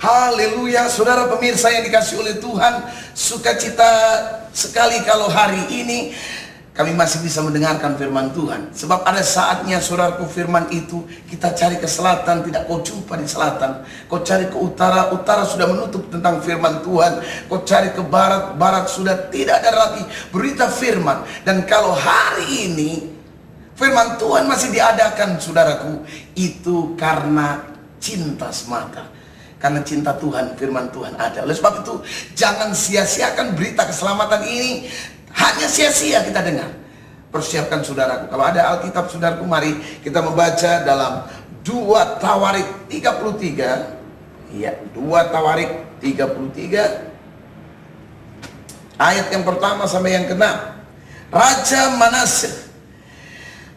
Haleluya, saudara pemirsa yang dikasih oleh Tuhan, sukacita sekali kalau hari ini kami masih bisa mendengarkan firman Tuhan. Sebab ada saatnya saudaraku, firman itu kita cari ke selatan, tidak kau jumpa di selatan. Kau cari ke utara, utara sudah menutup tentang firman Tuhan. Kau cari ke barat, barat sudah tidak ada lagi berita firman. Dan kalau hari ini firman Tuhan masih diadakan saudaraku, itu karena cinta semata. Karena cinta Tuhan, firman Tuhan ada. Oleh sebab itu, jangan sia-siakan berita keselamatan ini. Hanya sia-sia kita dengar. Persiapkan saudaraku. Kalau ada Alkitab saudaraku, mari kita membaca dalam 2 Tawarik 33. Ya, 2 Tawarik 33. Ayat yang pertama sampai yang ke-6. Raja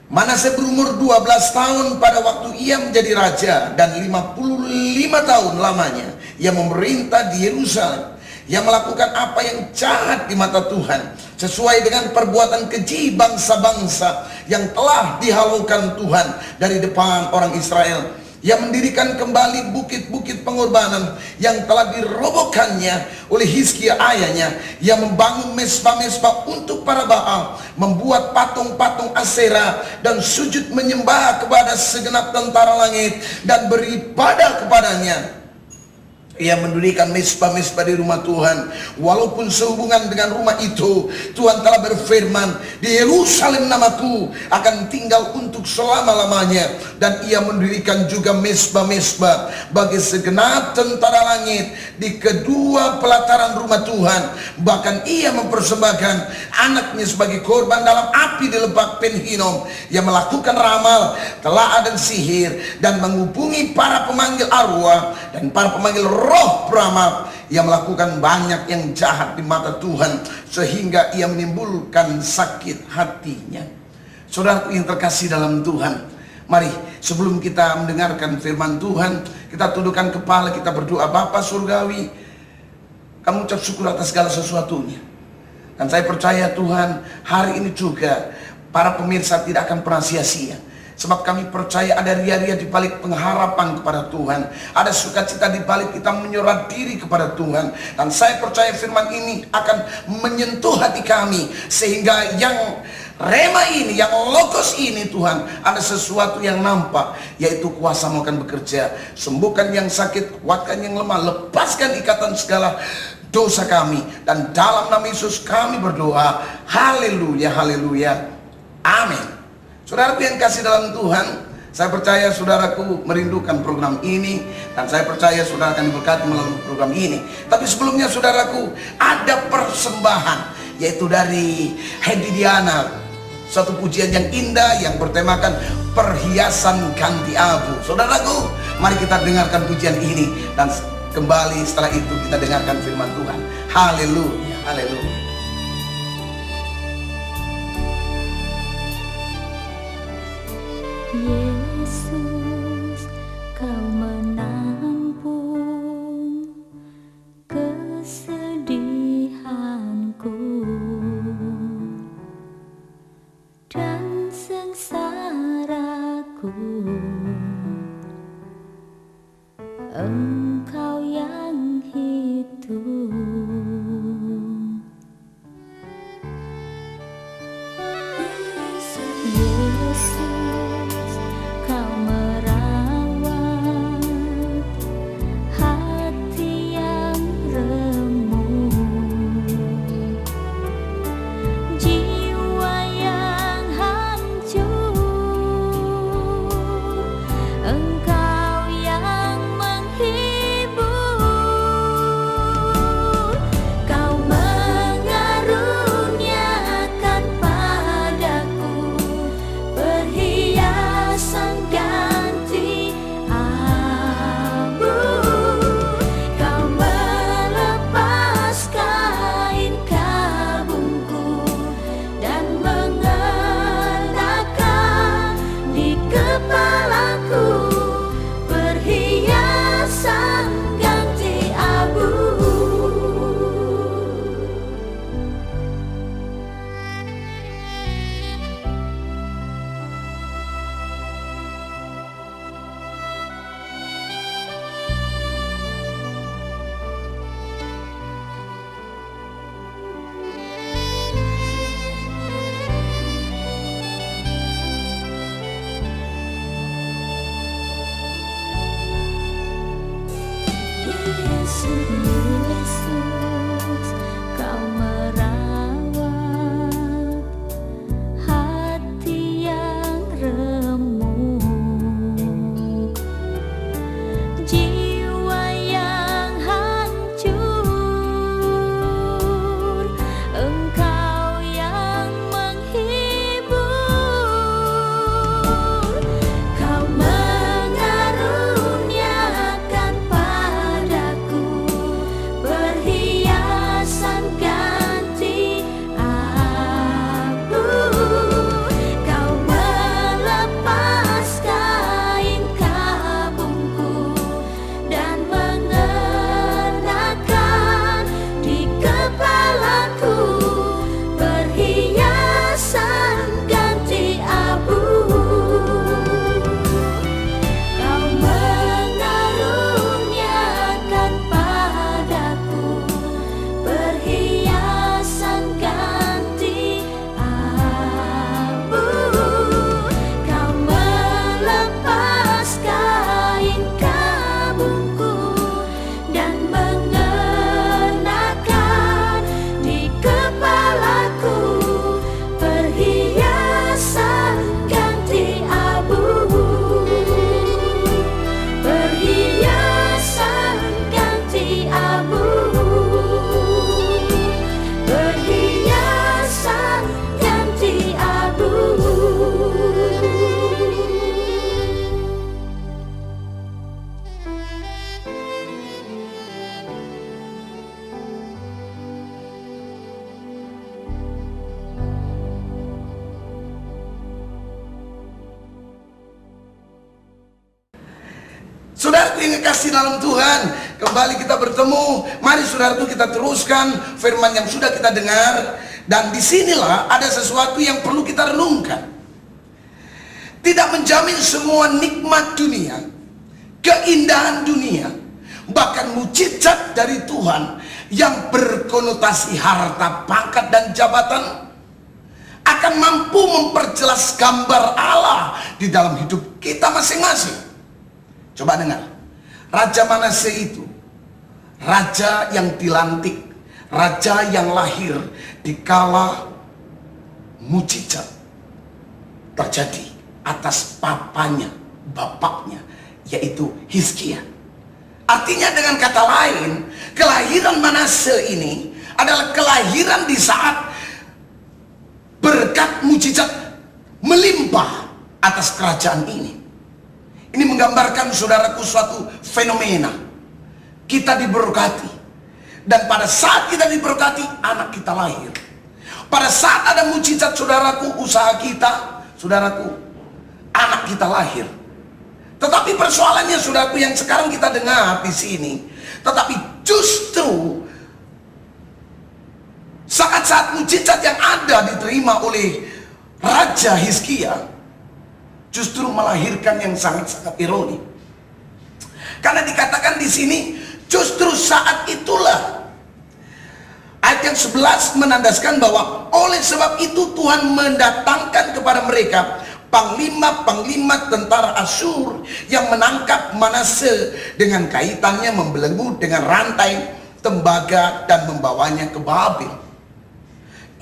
Manase berumur 12 tahun pada waktu ia menjadi raja, dan 55 tahun lamanya ia memerintah di Yerusalem. Ia melakukan apa yang jahat di mata Tuhan, sesuai dengan perbuatan keji bangsa-bangsa yang telah dihalaukan Tuhan dari depan orang Israel. Ia mendirikan kembali bukit-bukit pengorbanan yang telah dirobohkannya oleh Hizkia ayahnya. Ia membangun mesbah-mesbah untuk para Baal, membuat patung-patung Asera, dan sujud menyembah kepada segenap tentara langit dan beribadah kepadanya. Ia mendirikan mesbah-mesbah di rumah Tuhan. Walaupun sehubungan dengan rumah itu, Tuhan telah berfirman, di Yerusalem namaku akan tinggal untuk selama-lamanya. Dan ia mendirikan juga mesbah-mesbah bagi segenap tentara langit di kedua pelataran rumah Tuhan. Bahkan ia mempersembahkan anaknya sebagai korban dalam api di Lebak Ben Hinnom. Ia melakukan ramal, telah dan sihir, dan menghubungi para pemanggil arwah dan para pemanggil roh beramal. Ia melakukan banyak yang jahat di mata Tuhan, sehingga ia menimbulkan sakit hatinya. Saudaraku yang terkasih dalam Tuhan, mari sebelum kita mendengarkan firman Tuhan, kita tundukkan kepala, kita berdoa. Bapa Surgawi, kami ucap syukur atas segala sesuatunya. Dan saya percaya Tuhan, hari ini juga para pemirsa tidak akan pernah sia-sia. Sebab kami percaya ada ria-ria di balik pengharapan kepada Tuhan. Ada sukacita di balik kita menyerah diri kepada Tuhan. Dan saya percaya firman ini akan menyentuh hati kami. Sehingga yang rema ini, yang logos ini Tuhan, ada sesuatu yang nampak. Yaitu kuasa-Mu akan bekerja. Sembuhkan yang sakit, kuatkan yang lemah, lepaskan ikatan segala dosa kami. Dan dalam nama Yesus kami berdoa. Haleluya, haleluya, amin. Saudaraku yang kasih dalam Tuhan, saya percaya saudaraku merindukan program ini, dan saya percaya saudara akan diberkati melalui program ini. Tapi sebelumnya saudaraku, ada persembahan, yaitu dari Hedi Diana, suatu pujian yang indah yang bertemakan perhiasan ganti abu. Saudaraku, mari kita dengarkan pujian ini, dan kembali setelah itu kita dengarkan firman Tuhan. Haleluya, haleluya. Yesus, Kau menampung kesedihanku dan sengsaraku. Engkau yang hitung. Yesus, Kau merawat hati yang remuk, jiwa yang hancur. Engkau yang menghibur. Yesus, Kau merawat hati yang remuk, jiwa yang hancur, Engkau yang menghibur. Kau mengaruniakan padaku perhiasan ganti abu. Kau melepas kain kabungku dan mengenakan di kepalaku perhiasan ganti abu. Kau mengaruniakan padaku perhiasan ganti abu. Kau melepas kain kabungku dan mengenakan di kepalaku perhiasan ganti abu. Perhiasan ganti abu. Perhiasan ganti abu. Saudaraku yang kekasih dalam Tuhan, kembali kita bertemu. Mari saudaraku kita teruskan firman yang sudah kita dengar. Dan disinilah ada sesuatu yang perlu kita renungkan. Tidak menjamin semua nikmat dunia, keindahan dunia, bahkan mujizat dari Tuhan yang berkonotasi harta, pangkat, dan jabatan akan mampu memperjelas gambar Allah di dalam hidup kita masing-masing. Coba dengar, Raja Manase itu raja yang dilantik, raja yang lahir di kala mujizat terjadi atas papanya, bapaknya, yaitu Hizkia. Artinya dengan kata lain, kelahiran Manase ini adalah kelahiran di saat berkat mujizat melimpah atas kerajaan ini. Ini menggambarkan saudaraku suatu fenomena. Kita diberkati. Dan pada saat kita diberkati, anak kita lahir. Pada saat ada mujizat saudaraku, usaha kita, saudaraku, anak kita lahir. Tetapi persoalannya saudaraku yang sekarang kita dengar di sini, tetapi justru saat-saat mujizat yang ada diterima oleh Raja Hizkia justru melahirkan yang sangat-sangat ironi. Karena dikatakan di sini justru saat itulah ayat yang 11 menandaskan bahwa oleh sebab itu Tuhan mendatangkan kepada mereka panglima-panglima tentara Asyur yang menangkap Manase dengan kaitannya membelenggu dengan rantai tembaga dan membawanya ke Babel.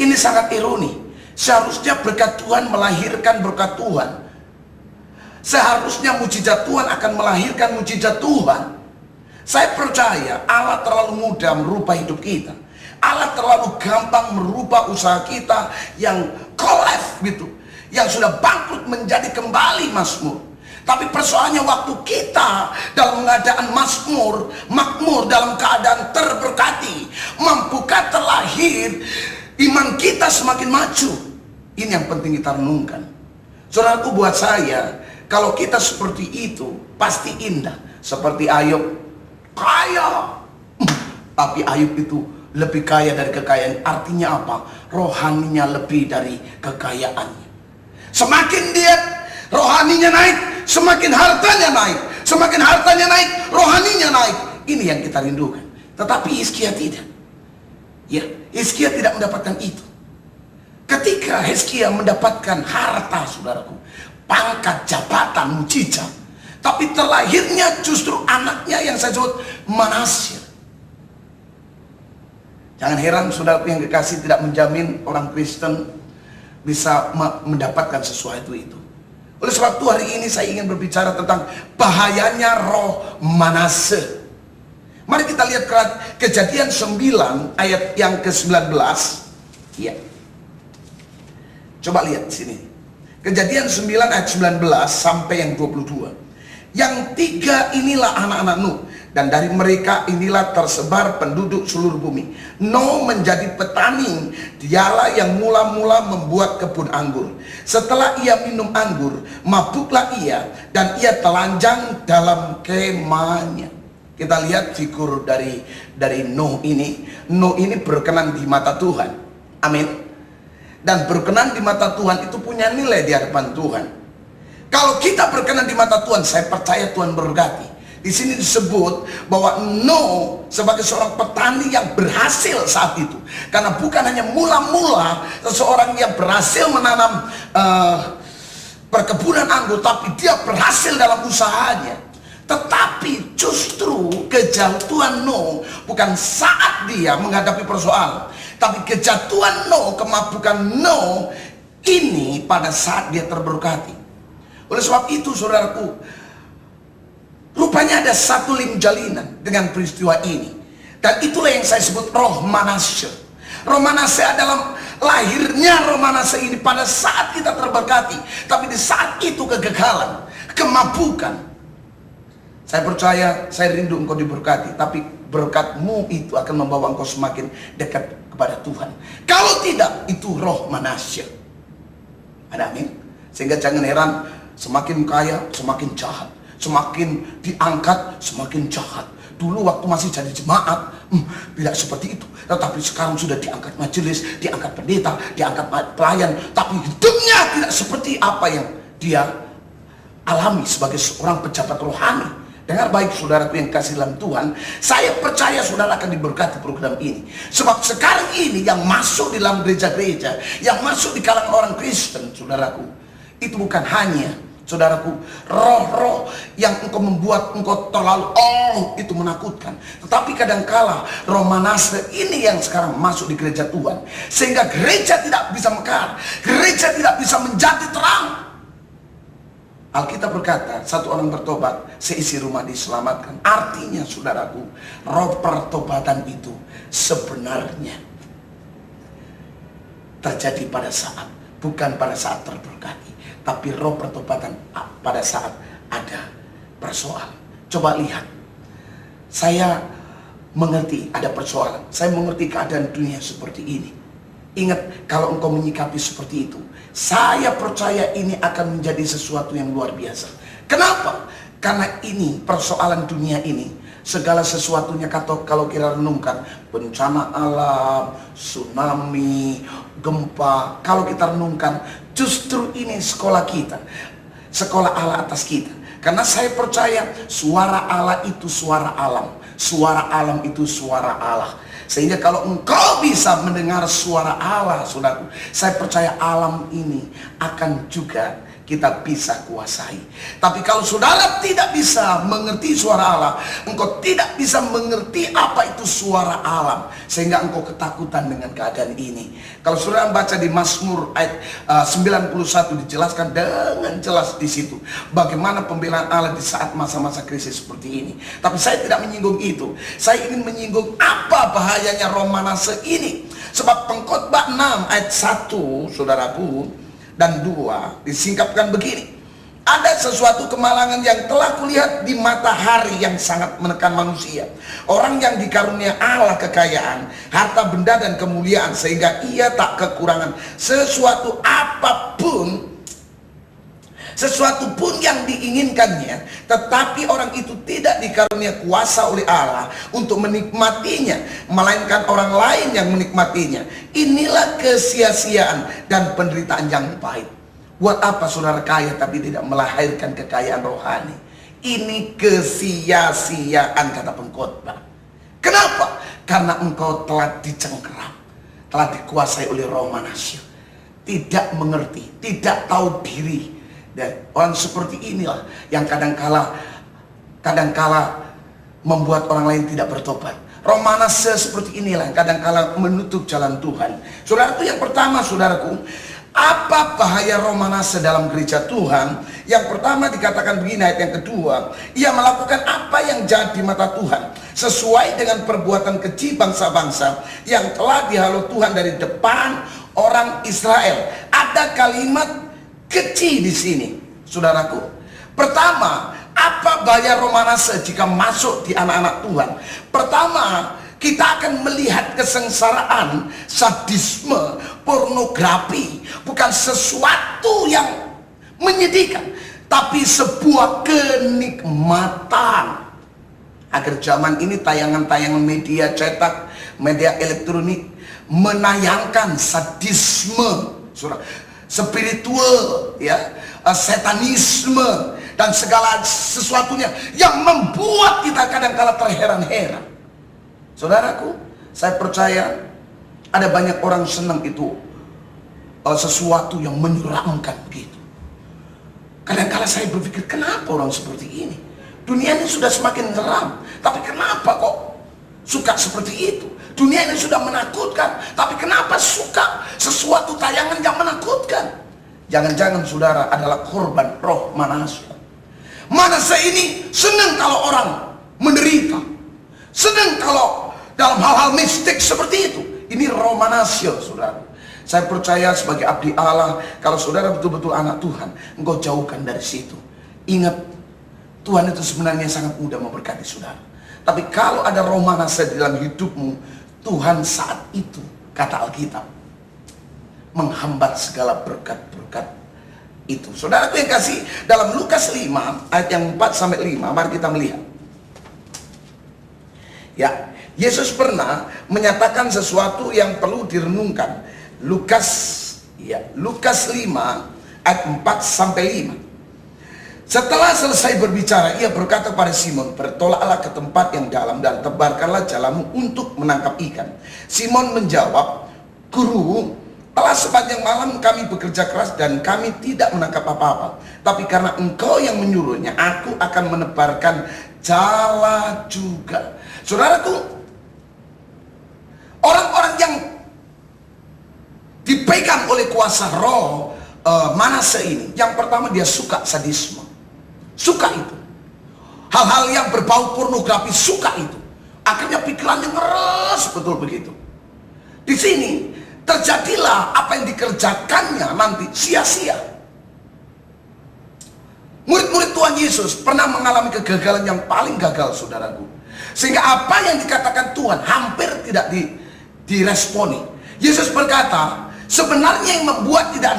Ini sangat ironi. Seharusnya berkat Tuhan melahirkan berkat Tuhan. Seharusnya mujizat Tuhan akan melahirkan mujizat Tuhan. Saya percaya Allah terlalu mudah merubah hidup kita. Allah terlalu gampang merubah usaha kita yang collapse gitu, yang sudah bangkrut menjadi kembali makmur. Tapi persoalannya waktu kita dalam keadaan makmur dalam keadaan terberkati, mampukah terlahir, iman kita semakin maju. Ini yang penting kita renungkan. Saudaraku, buat saya, kalau kita seperti itu pasti indah. Seperti Ayub, kaya, tapi Ayub itu lebih kaya dari kekayaan. Artinya apa? Rohaninya lebih dari kekayaannya. Semakin dia rohaninya naik, semakin hartanya naik. Semakin hartanya naik, rohaninya naik. Ini yang kita rindukan. Tetapi Hizkia tidak. Ya, Hizkia tidak mendapatkan itu. Ketika Hizkia mendapatkan harta, saudaraku, pangkat, jabatan, mujizat, tapi terlahirnya justru anaknya yang saya sebut Manase. Jangan heran saudara yang kekasih, tidak menjamin orang Kristen bisa mendapatkan sesuatu itu. Oleh sebab itu hari ini saya ingin berbicara tentang bahayanya roh Manase. Mari kita lihat Kejadian 9 ayat yang ke-19. Ya. Coba lihat sini. Kejadian 9 ayat 19 sampai yang 22. Yang tiga inilah anak-anak Nuh, dan dari mereka inilah tersebar penduduk seluruh bumi. Nuh menjadi petani, dialah yang mula-mula membuat kebun anggur. Setelah ia minum anggur, mabuklah ia, dan ia telanjang dalam kemahnya. Kita lihat figur dari Nuh ini. Nuh ini berkenan di mata Tuhan. Amin. Dan berkenan di mata Tuhan itu punya nilai di hadapan Tuhan. Kalau kita berkenan di mata Tuhan, saya percaya Tuhan berkati. Di sini disebut bahwa Nuh sebagai seorang petani yang berhasil saat itu. Karena bukan hanya mula-mula seseorang yang berhasil menanam perkebunan anggur, tapi dia berhasil dalam usahanya. Tetapi justru kejatuhan Nuh bukan saat dia menghadapi persoalan, tapi kejatuhan Nuh, kemabukan Nuh ini pada saat dia terberkati. Oleh sebab itu saudaraku, rupanya ada satu link jalinan dengan peristiwa ini. Dan itulah yang saya sebut roh Manase. Roh Manase adalah lahirnya roh Manase ini pada saat kita terberkati. Tapi di saat itu kegagalan, kemabukan. Saya percaya, saya rindu engkau diberkati, tapi berkatmu itu akan membawa engkau semakin dekat kepada Tuhan. Kalau tidak, itu roh Manase. Ada amin? Sehingga jangan heran, semakin kaya, semakin jahat. Semakin diangkat, semakin jahat. Dulu waktu masih jadi jemaat, tidak seperti itu. Tetapi sekarang sudah diangkat majelis, diangkat pendeta, diangkat pelayan. Tapi hidupnya tidak seperti apa yang dia alami sebagai seorang pejabat rohani. Dengar baik saudaraku yang kasih dalam Tuhan, saya percaya saudara akan diberkati program ini. Sebab sekarang ini yang masuk di dalam gereja-gereja, yang masuk di kalangan orang Kristen, saudaraku, itu bukan hanya, saudaraku, roh-roh yang engkau membuat engkau terlalu itu menakutkan. Tetapi kadangkala roh Manase ini yang sekarang masuk di gereja Tuhan, sehingga gereja tidak bisa mekar, gereja tidak bisa menjadi terang. Alkitab berkata, satu orang bertobat, seisi rumah diselamatkan. Artinya saudaraku, roh pertobatan itu sebenarnya terjadi pada saat, bukan pada saat terberkati, tapi roh pertobatan pada saat ada persoalan. Coba lihat, saya mengerti ada persoalan, saya mengerti keadaan dunia seperti ini. Ingat, kalau engkau menyikapi seperti itu, saya percaya ini akan menjadi sesuatu yang luar biasa. Kenapa? Karena ini persoalan dunia ini, segala sesuatunya kalau kita renungkan, bencana alam, tsunami, gempa, kalau kita renungkan, justru ini sekolah kita, sekolah Allah atas kita. Karena saya percaya suara Allah itu suara alam, suara alam itu suara Allah. Sehingga kalau engkau bisa mendengar suara Allah, saudaraku, saya percaya alam ini akan juga kita bisa kuasai. Tapi kalau saudara tidak bisa mengerti suara Allah, engkau tidak bisa mengerti apa itu suara alam, sehingga engkau ketakutan dengan keadaan ini. Kalau saudara baca di Mazmur ayat 91 dijelaskan dengan jelas di situ bagaimana pembelaan Allah di saat masa-masa krisis seperti ini. Tapi saya tidak menyinggung itu. Saya ingin menyinggung apa bahayanya roh Manase ini. Sebab Pengkhotbah 6 ayat 1, saudaraku, dan 2 disingkapkan begini. Ada sesuatu kemalangan yang telah kulihat di matahari yang sangat menekan manusia. Orang yang dikarunia Allah kekayaan, harta benda dan kemuliaan, sehingga ia tak kekurangan sesuatu pun yang diinginkannya. Tetapi orang itu tidak dikarunia kuasa oleh Allah untuk menikmatinya, melainkan orang lain yang menikmatinya. Inilah kesia-siaan dan penderitaan yang pahit. Buat apa saudara kaya tapi tidak melahirkan kekayaan rohani? Ini kesia-siaan, kata pengkhotbah. Kenapa? Karena engkau telah dicengkeram, telah dikuasai oleh roh Manase, tidak mengerti, tidak tahu diri. Dan orang seperti inilah yang kadangkala membuat orang lain tidak bertobat. Roh Manase seperti inilah kadang-kala menutup jalan Tuhan. Saudaraku, yang pertama saudaraku, apa bahaya Roh Manase dalam gereja Tuhan? Yang pertama dikatakan begini, ayat yang kedua, ia melakukan apa yang jahat di mata Tuhan, sesuai dengan perbuatan keji bangsa-bangsa yang telah dihalau Tuhan dari depan orang Israel. Ada kalimat keji di sini, saudaraku. Pertama, apa bahaya Roh Manase jika masuk di anak-anak Tuhan? Pertama, kita akan melihat kesengsaraan, sadisme, pornografi. Bukan sesuatu yang menyedihkan, tapi sebuah kenikmatan. Agar zaman ini tayangan-tayangan media cetak, media elektronik menayangkan sadisme, spiritual, ya, setanisme, dan segala sesuatunya yang membuat kita kadang-kala terheran-heran. Saudaraku, saya percaya ada banyak orang senang itu sesuatu yang menyeramkan begitu. Kadang-kala saya berpikir, kenapa orang seperti ini? Dunia ini sudah semakin seram, tapi kenapa kok suka seperti itu? Dunia ini sudah menakutkan, tapi kenapa suka sesuatu tayangan yang menakutkan? Jangan-jangan saudara adalah korban Roh Manase. Manase ini senang kalau orang menderita, senang kalau dalam hal-hal mistik seperti itu. Ini Roh Manase, saudara. Saya percaya sebagai abdi Allah, kalau saudara betul-betul anak Tuhan, engkau jauhkan dari situ. Ingat, Tuhan itu sebenarnya sangat mudah memberkati saudara. Tapi kalau ada Roh Manase di dalam hidupmu, Tuhan saat itu, kata Alkitab, menghambat segala berkat-berkat itu. Saudaraku yang kasih, dalam Lukas 5 ayat yang 4-5, mari kita melihat. Ya, Yesus pernah menyatakan sesuatu yang perlu direnungkan. Lukas 5 ayat 4-5. Setelah selesai berbicara, ia berkata pada Simon, bertolaklah ke tempat yang dalam dan tebarkanlah jalamu untuk menangkap ikan. Simon menjawab, Guru, telah sepanjang malam kami bekerja keras dan kami tidak menangkap apa-apa. Tapi karena engkau yang menyuruhnya, aku akan menebarkan jala juga. Saudaraku, orang-orang yang dipegang oleh kuasa Roh Manase ini, yang pertama dia suka sadisme, suka itu. Hal-hal yang berbau pornografi, suka itu. Akhirnya pikirannya ngeres betul begitu. Di sini terjadilah apa yang dikerjakannya nanti sia-sia. Murid-murid Tuhan Yesus pernah mengalami kegagalan yang paling gagal, saudaraku. Sehingga apa yang dikatakan Tuhan hampir tidak diresponi. Yesus berkata, sebenarnya yang membuat tidak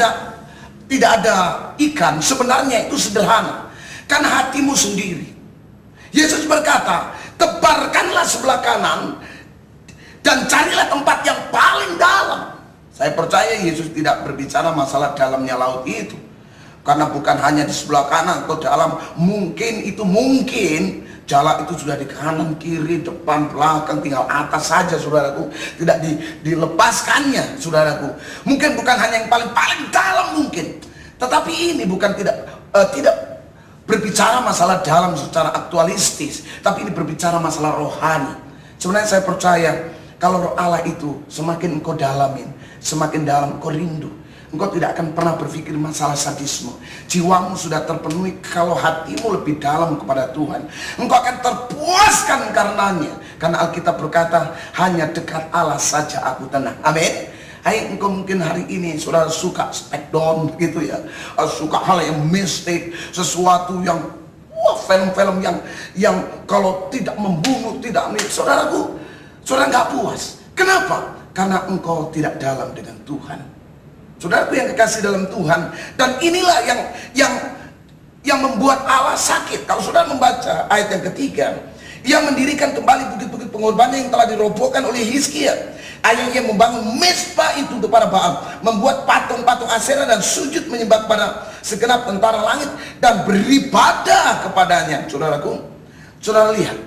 ada ikan, sebenarnya itu sederhana. Karena hatimu sendiri. Yesus berkata, tebarkanlah sebelah kanan dan carilah tempat yang paling dalam. Saya percaya Yesus tidak berbicara masalah dalamnya laut itu. Karena bukan hanya di sebelah kanan atau dalam. Mungkin jala itu sudah di kanan, kiri, depan, belakang, tinggal atas saja, saudaraku. Tidak dilepaskannya, saudaraku. Mungkin bukan hanya yang paling dalam mungkin. Tetapi ini bukan tidak berbicara masalah dalam secara aktualistis. Tapi ini berbicara masalah rohani. Sebenarnya saya percaya kalau Roh Allah itu semakin engkau dalamin, semakin dalam engkau rindu, engkau tidak akan pernah berpikir masalah sadisme. Jiwamu sudah terpenuhi kalau hatimu lebih dalam kepada Tuhan. Engkau akan terpuaskan karenanya. Karena Alkitab berkata, hanya dekat Allah saja aku tenang. Amin. Hai, engkau mungkin hari ini saudara suka smackdown gitu ya, suka hal yang mistik, sesuatu yang film-film yang kalau tidak membunuh, tidak saudaraku, saudara nggak puas. Kenapa? Karena engkau tidak dalam dengan Tuhan. Saudaraku yang kekasih dalam Tuhan. Dan inilah yang membuat Allah sakit. Kalau saudara membaca ayat yang ketiga, ia mendirikan kembali bukit-bukit pengorbanan yang telah dirobohkan oleh Hizkia. Ayahnya membangun mesbah itu kepada Baal, membuat patung-patung Asyera dan sujud menyembah kepada segenap tentara langit dan beribadah kepadanya. Saudaraku, saudara lihat,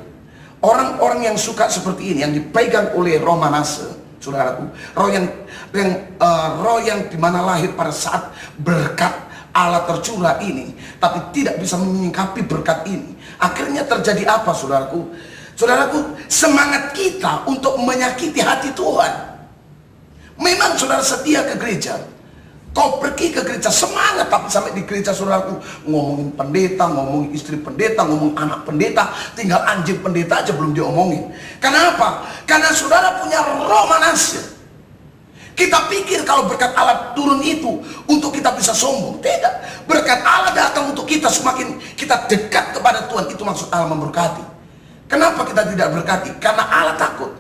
orang-orang yang suka seperti ini, yang dipegang oleh Roh Manase, saudaraku, roh yang dimana lahir pada saat berkat Allah tercurah ini, tapi tidak bisa menyingkapi berkat ini. Akhirnya terjadi apa, saudaraku? Saudaraku, semangat kita untuk menyakiti hati Tuhan. Memang saudara setia ke gereja, kau pergi ke gereja semangat, tapi sampai di gereja saudaraku ngomongin pendeta, ngomongin istri pendeta, ngomong anak pendeta, tinggal anjing pendeta aja belum diomongin. Kenapa? Karena saudara punya roh Manasye. Kita pikir kalau berkat Allah turun itu untuk kita bisa sombong. Tidak. Berkat Allah datang untuk kita, semakin kita dekat kepada Tuhan, itu maksud Allah memberkati. Kenapa kita tidak berkati? Karena Allah takut.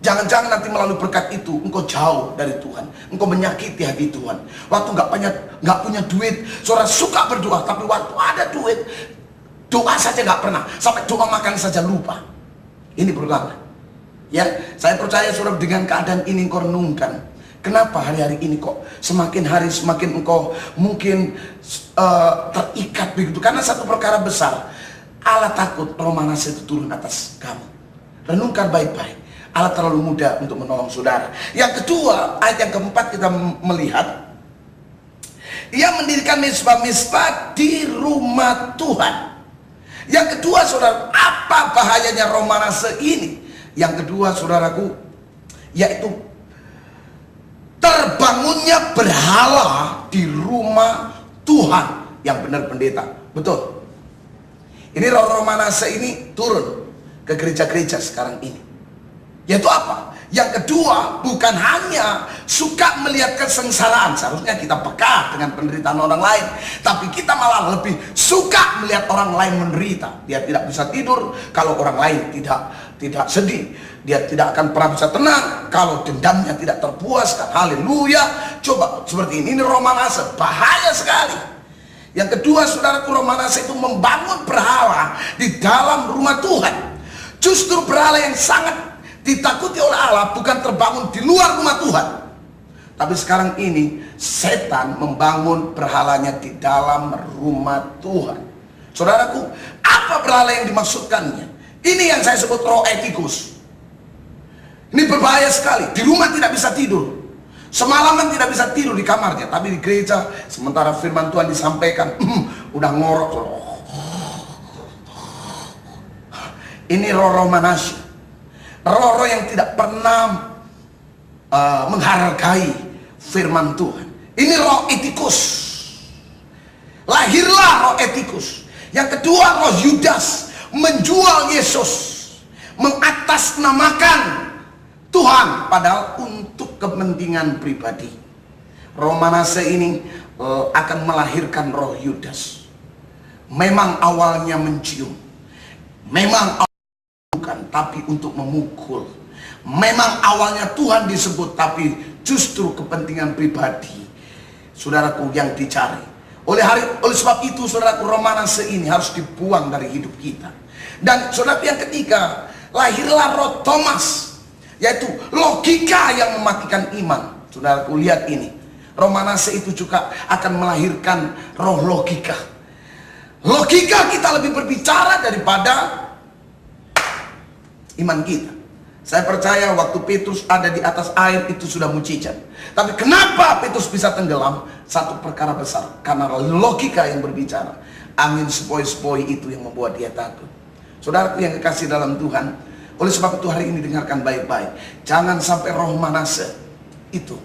Jangan-jangan nanti melalui berkat itu engkau jauh dari Tuhan, engkau menyakiti hati Tuhan. Waktu nggak punya duit, saudara suka berdoa, tapi waktu ada duit, doa saja nggak pernah, sampai doa makan saja lupa. Ini berulang. Ya, saya percaya saudara dengan keadaan ini engkau renungkan. Kenapa hari-hari ini kok semakin hari semakin engkau mungkin terikat begitu? Karena satu perkara besar, Allah takut roh Manasye itu turun atas kamu. Renungkan baik-baik. Allah terlalu mudah untuk menolong saudara. Yang kedua, ayat yang keempat kita melihat, Ia mendirikan mezbah-mezbah di rumah Tuhan. Yang kedua saudara, apa bahayanya roh Manasye ini? Yang kedua saudaraku, yaitu terbangunnya berhala di rumah Tuhan. Yang benar pendeta, betul. Ini roh Manasye ini turun ke gereja-gereja sekarang ini. Yaitu apa? Yang kedua, bukan hanya suka melihat kesengsaraan. Seharusnya kita peka dengan penderitaan orang lain, tapi kita malah lebih suka melihat orang lain menderita. Dia tidak bisa tidur kalau orang lain tidak sedih. Dia tidak akan pernah bisa tenang kalau dendamnya tidak terpuaskan. Haleluya. Coba seperti ini roh Manasye, bahaya sekali. Yang kedua saudaraku, roh Manasye itu membangun berhala di dalam rumah Tuhan. Justru berhala yang sangat ditakuti oleh Allah bukan terbangun di luar rumah Tuhan, tapi sekarang ini setan membangun berhalanya di dalam rumah Tuhan. Saudaraku, apa berhala yang dimaksudkannya? Ini yang saya sebut roh etikus. Ini berbahaya sekali. Di rumah tidak bisa tidur, semalaman tidak bisa tidur di kamarnya, tapi di gereja sementara firman Tuhan disampaikan, udah ngorok. Ini roh-roh Manasye, roh-roh yang tidak pernah menghargai firman Tuhan. Ini roh etikus. Lahirlah roh etikus. Yang kedua, roh Yudas, menjual Yesus, mengatasnamakan Tuhan padahal untuk kepentingan pribadi. Roh Manasye ini akan melahirkan roh Yudas. Memang awalnya mencium, memang tapi untuk memukul. Memang awalnya Tuhan disebut, tapi justru kepentingan pribadi saudaraku yang dicari. Oleh sebab itu saudaraku, roh Manasye ini harus dibuang dari hidup kita. Dan saudaraku yang ketiga, lahirlah roh Thomas, yaitu logika yang mematikan iman. Saudaraku lihat ini, roh Manasye itu juga akan melahirkan roh logika. Logika kita lebih berbicara daripada iman kita. Saya percaya waktu Petrus ada di atas air itu sudah mujizat. Tapi kenapa Petrus bisa tenggelam? Satu perkara besar, karena logika yang berbicara. Angin sepoi-sepoi itu yang membuat dia takut. Saudaraku yang kekasih dalam Tuhan, oleh sebab itu hari ini dengarkan baik-baik. Jangan sampai roh Manasye itu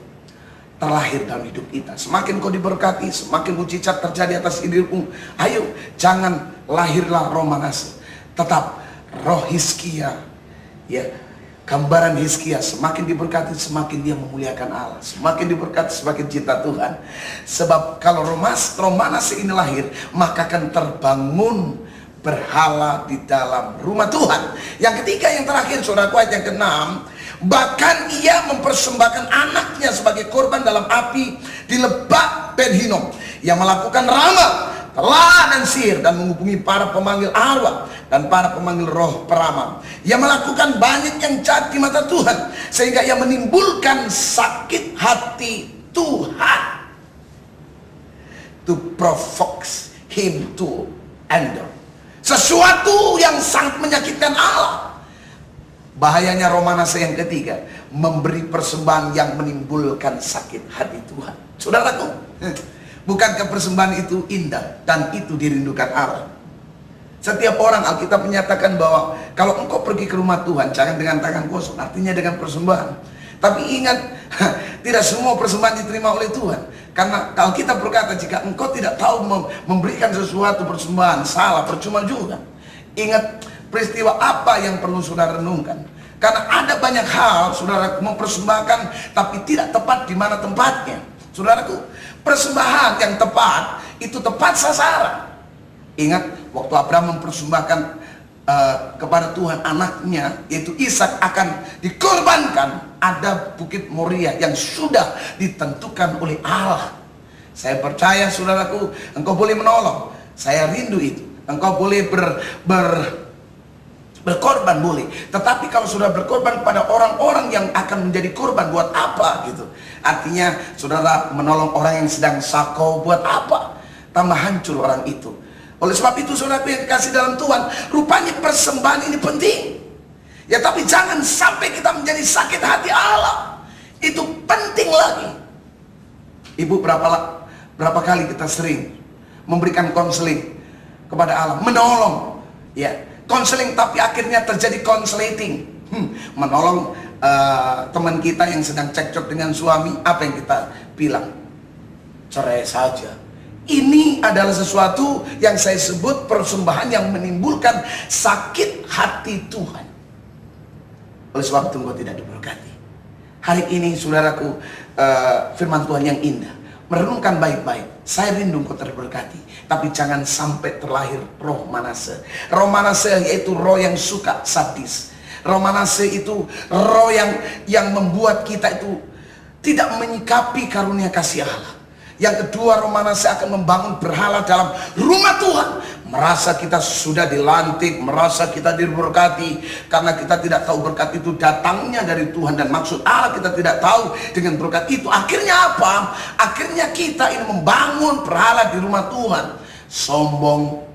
terlahir dalam hidup kita. Semakin kau diberkati, semakin mujizat terjadi atas hidupmu. Ayo, jangan lahirlah roh Manasye. Tetap roh Hizkia. Ya, gambaran Hizkia, semakin diberkati semakin dia memuliakan Allah, semakin diberkati semakin cinta Tuhan. Sebab kalau roh Manasye ini lahir, maka akan terbangun berhala di dalam rumah Tuhan. Yang ketiga, yang terakhir saudaraku, ayat yang ke-6, bahkan ia mempersembahkan anaknya sebagai korban dalam api di Lebak Ben Hinnom. Ia melakukan ramal, telah dan sihir, dan menghubungi para pemanggil arwah dan para pemanggil roh peramal. Ia melakukan banyak yang jahat di mata Tuhan, sehingga ia menimbulkan sakit hati Tuhan. To provoke him to anger. Sesuatu yang sangat menyakitkan Allah. Bahayanya roh Manasye yang ketiga, memberi persembahan yang menimbulkan sakit hati Tuhan. Saudaraku, bukankah persembahan itu indah dan itu dirindukan Allah? Setiap orang, Alkitab menyatakan bahwa kalau engkau pergi ke rumah Tuhan, jangan dengan tangan kosong, artinya dengan persembahan. Tapi ingat, tidak semua persembahan diterima oleh Tuhan. Karena Alkitab berkata, jika engkau tidak tahu memberikan sesuatu persembahan, salah, percuma juga. Ingat peristiwa apa yang perlu saudara renungkan. Karena ada banyak hal saudara mempersembahkan, tapi tidak tepat di mana tempatnya. Saudaraku, persembahan yang tepat, itu tepat sasaran. Ingat, waktu Abraham mempersembahkan kepada Tuhan anaknya, yaitu Ishak, akan dikorbankan, ada Bukit Moria yang sudah ditentukan oleh Allah. Saya percaya saudaraku, engkau boleh menolong. Saya rindu itu. Engkau boleh berkorban boleh. Tetapi kalau sudah berkorban pada orang-orang yang akan menjadi korban, buat apa gitu? Artinya saudara menolong orang yang sedang sakau, buat apa? Tambah hancur orang itu. Oleh sebab itu saudaraku yang dikasih dalam Tuhan, rupanya persembahan ini penting. Ya tapi jangan sampai kita menjadi sakit hati Allah. Itu penting lagi. Ibu, berapa kali kita sering memberikan konseling kepada Allah, menolong, ya konseling, tapi akhirnya terjadi konsleting. Menolong teman kita yang sedang cekcok dengan suami, apa yang kita bilang? Cerai saja. Ini adalah sesuatu yang saya sebut persembahan yang menimbulkan sakit hati Tuhan. Oleh sebab itu engkau tidak diberkati. Hari ini saudaraku, firman Tuhan yang indah, merenungkan baik-baik. Saya rindu engkau terberkati, tapi jangan sampai terlahir roh Manase. Roh Manase yaitu roh yang suka sadis. Roh Manase itu roh yang membuat kita itu tidak menyikapi karunia kasih Allah. Yang kedua, roh Manase akan membangun berhala dalam rumah Tuhan. Merasa kita sudah dilantik, merasa kita diberkati. Karena kita tidak tahu berkat itu datangnya dari Tuhan, dan maksud Allah kita tidak tahu dengan berkat itu. Akhirnya apa? Akhirnya kita ini membangun berhala di rumah Tuhan. Sombong,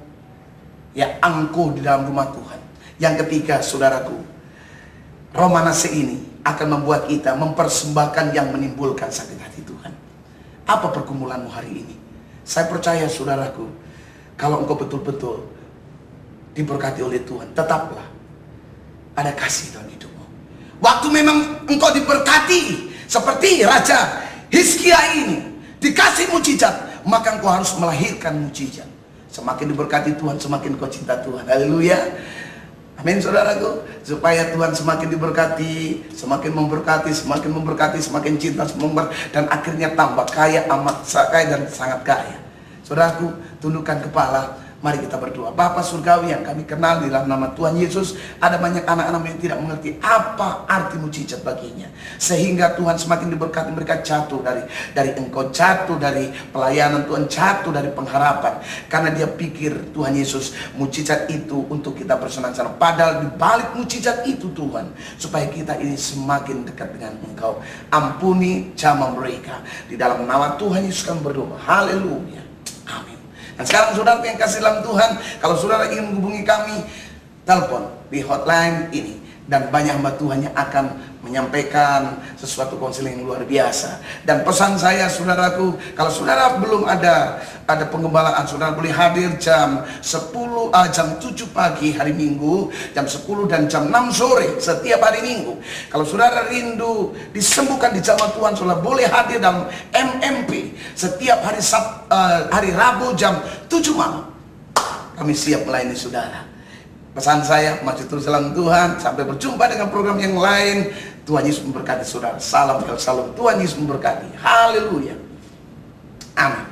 ya angkuh di dalam rumah Tuhan. Yang ketiga saudaraku, roh Manase ini akan membuat kita mempersembahkan yang menimbulkan sakit hati Tuhan. Apa pergumulanmu hari ini? Saya percaya saudaraku, kalau engkau betul-betul diberkati oleh Tuhan, tetaplah ada kasih dalam hidupmu. Waktu memang engkau diberkati seperti Raja Hizkia ini, dikasih mujizat, maka engkau harus melahirkan mujizat. Semakin diberkati Tuhan, semakin kau cinta Tuhan. Haleluya. Amin saudaraku. Supaya Tuhan semakin diberkati, semakin memberkati, semakin memberkati, semakin cinta, dan akhirnya tambah kaya, amat kaya dan sangat kaya. Saudaraku, tundukkan kepala, mari kita berdoa. Bapa surgawi yang kami kenal di dalam nama Tuhan Yesus, ada banyak anak-anak yang tidak mengerti apa arti mujizat baginya. Sehingga Tuhan semakin diberkati, mereka jatuh dari engkau, jatuh dari pelayanan Tuhan, jatuh dari pengharapan. Karena dia pikir Tuhan Yesus mujizat itu untuk kita bersenang-senang. Padahal di balik mujizat itu Tuhan, supaya kita ini semakin dekat dengan engkau. Ampuni jama mereka. Di dalam nama Tuhan Yesus kami berdoa. Haleluya. Amin. Dan sekarang saudara yang kasih dalam Tuhan, kalau saudara ingin menghubungi kami, telepon di hotline ini. Dan banyak hamba Tuhan yang akan menyampaikan sesuatu konseling yang luar biasa. Dan pesan saya saudaraku, kalau saudara belum ada penggembalaan, saudara boleh hadir jam 7 pagi hari Minggu, jam 10 dan jam 6 sore setiap hari Minggu. Kalau saudara rindu disembuhkan di jamaah Tuhan, saudara boleh hadir dalam MMP setiap hari Rabu jam 7 malam. Kami siap melayani saudara. Pesan saya, masih terus dalam Tuhan. Sampai berjumpa dengan program yang lain. Tuhan Yesus memberkati saudara. Salam, salam. Tuhan Yesus memberkati. Haleluya. Amin.